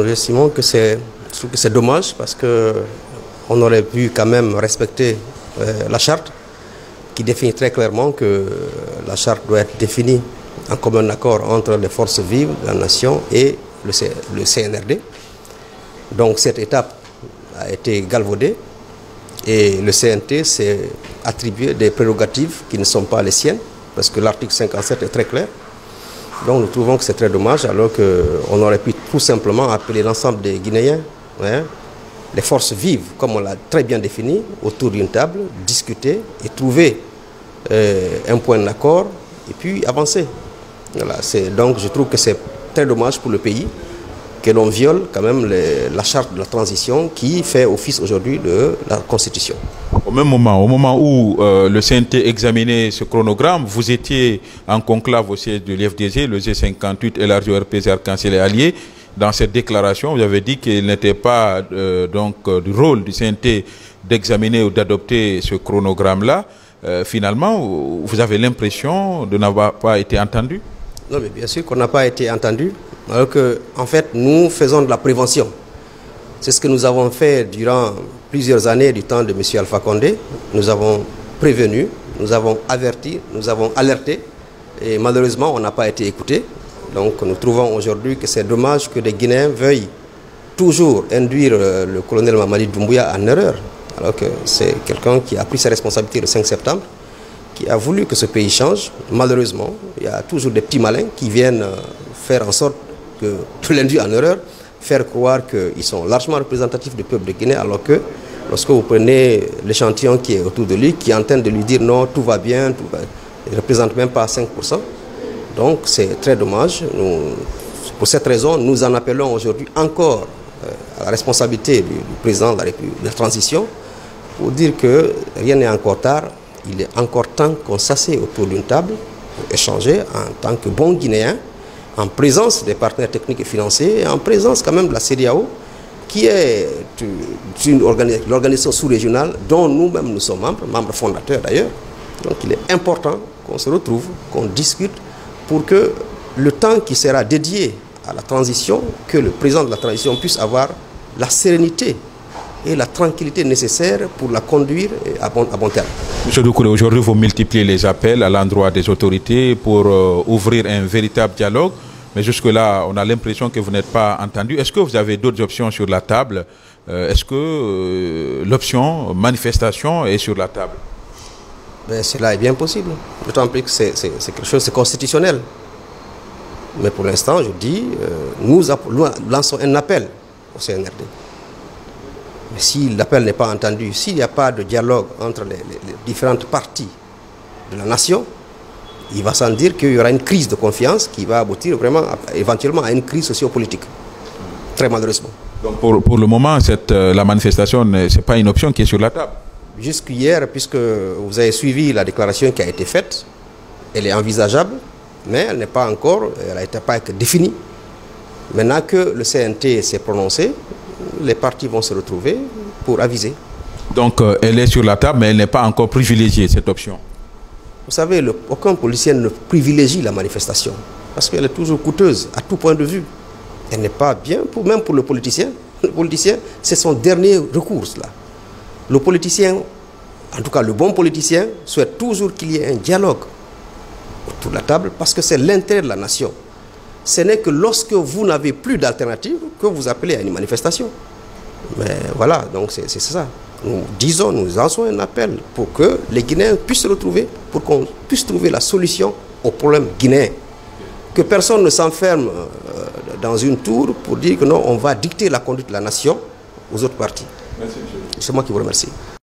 estimons que je trouve que c'est dommage parce qu'on aurait pu quand même respecter la charte qui définit très clairement que la charte doit être définie en commun accord entre les forces vives de la nation et le CNRD. Donc cette étape a été galvaudée et le CNT s'est attribué des prérogatives qui ne sont pas les siennes parce que l'article 57 est très clair. Donc nous trouvons que c'est très dommage alors qu'on aurait pu tout simplement appeler l'ensemble des Guinéens, les forces vives, comme on l'a très bien défini, autour d'une table, discuter et trouver un point d'accord et puis avancer. Voilà, donc je trouve que c'est très dommage pour le pays que l'on viole quand même la charte de la transition qui fait office aujourd'hui de la Constitution. Au moment où le CNT examinait ce chronogramme, vous étiez en conclave au siège de l'FDG, le G58 élargi au RPZ Arc-en-Ciel et Alliés. Dans cette déclaration, vous avez dit qu'il n'était pas du rôle du CNT d'examiner ou d'adopter ce chronogramme-là. Finalement, vous avez l'impression de n'avoir pas été entendu? Non, mais bien sûr qu'on n'a pas été entendu. Alors que, en fait, nous faisons de la prévention. C'est ce que nous avons fait durant plusieurs années du temps de M. Alpha Condé. Nous avons prévenu, nous avons averti, nous avons alerté. Et malheureusement, on n'a pas été écoutés. Donc nous trouvons aujourd'hui que c'est dommage que les Guinéens veuillent toujours induire le colonel Mamadi Doumbouya en erreur. Alors que c'est quelqu'un qui a pris ses responsabilités le 5 septembre, qui a voulu que ce pays change. Malheureusement, il y a toujours des petits malins qui viennent faire en sorte que tout l'induit en erreur, faire croire qu'ils sont largement représentatifs du peuple de Guinée, alors que lorsque vous prenez l'échantillon qui est autour de lui, qui est en train de lui dire non, tout va bien, il ne représente même pas 5%. Donc c'est très dommage. Pour cette raison, nous en appelons aujourd'hui encore à la responsabilité du président de la République de la transition pour dire que rien n'est encore tard. Il est encore temps qu'on s'assied autour d'une table pour échanger en tant que bons Guinéens, en présence des partenaires techniques et financiers, et en présence quand même de la CEDEAO, qui est l'organisation sous-régionale dont nous-mêmes nous sommes membres fondateurs d'ailleurs. Donc il est important qu'on se retrouve, qu'on discute pour que le temps qui sera dédié à la transition, que le président de la transition puisse avoir la sérénité et la tranquillité nécessaire pour la conduire à bon terme. M. Doucouré, aujourd'hui vous multipliez les appels à l'endroit des autorités pour ouvrir un véritable dialogue, mais jusque-là on a l'impression que vous n'êtes pas entendu. Est-ce que vous avez d'autres options sur la table? Est-ce que l'option manifestation est sur la table? Cela est bien possible, d'autant plus que c'est quelque chose de constitutionnel. Mais pour l'instant, je dis, nous lançons un appel au CNRD. Mais si l'appel n'est pas entendu, s'il n'y a pas de dialogue entre les différentes parties de la nation, il va sans dire qu'il y aura une crise de confiance qui va aboutir vraiment, éventuellement, à une crise sociopolitique. Très malheureusement. Donc pour le moment, la manifestation, ce n'est pas une option qui est sur la table? Jusqu'hier, puisque vous avez suivi la déclaration qui a été faite, elle est envisageable, mais elle n'est pas encore, elle n'a pas été définie. Maintenant que le CNT s'est prononcé, les partis vont se retrouver pour aviser. Donc elle est sur la table, mais elle n'est pas encore privilégiée, cette option? Vous savez, aucun policier ne privilégie la manifestation, parce qu'elle est toujours coûteuse, à tout point de vue. Elle n'est pas bien, même pour le politicien. Le politicien, c'est son dernier recours, là. Le politicien, en tout cas le bon politicien, souhaite toujours qu'il y ait un dialogue autour de la table parce que c'est l'intérêt de la nation. Ce n'est que lorsque vous n'avez plus d'alternative que vous appelez à une manifestation. Mais voilà, donc c'est ça. Nous lançons un appel pour que les Guinéens puissent se retrouver, pour qu'on puisse trouver la solution aux problèmes guinéens. Que personne ne s'enferme dans une tour pour dire que non, on va dicter la conduite de la nation aux autres partis. Merci, monsieur. C'est moi qui vous remercie.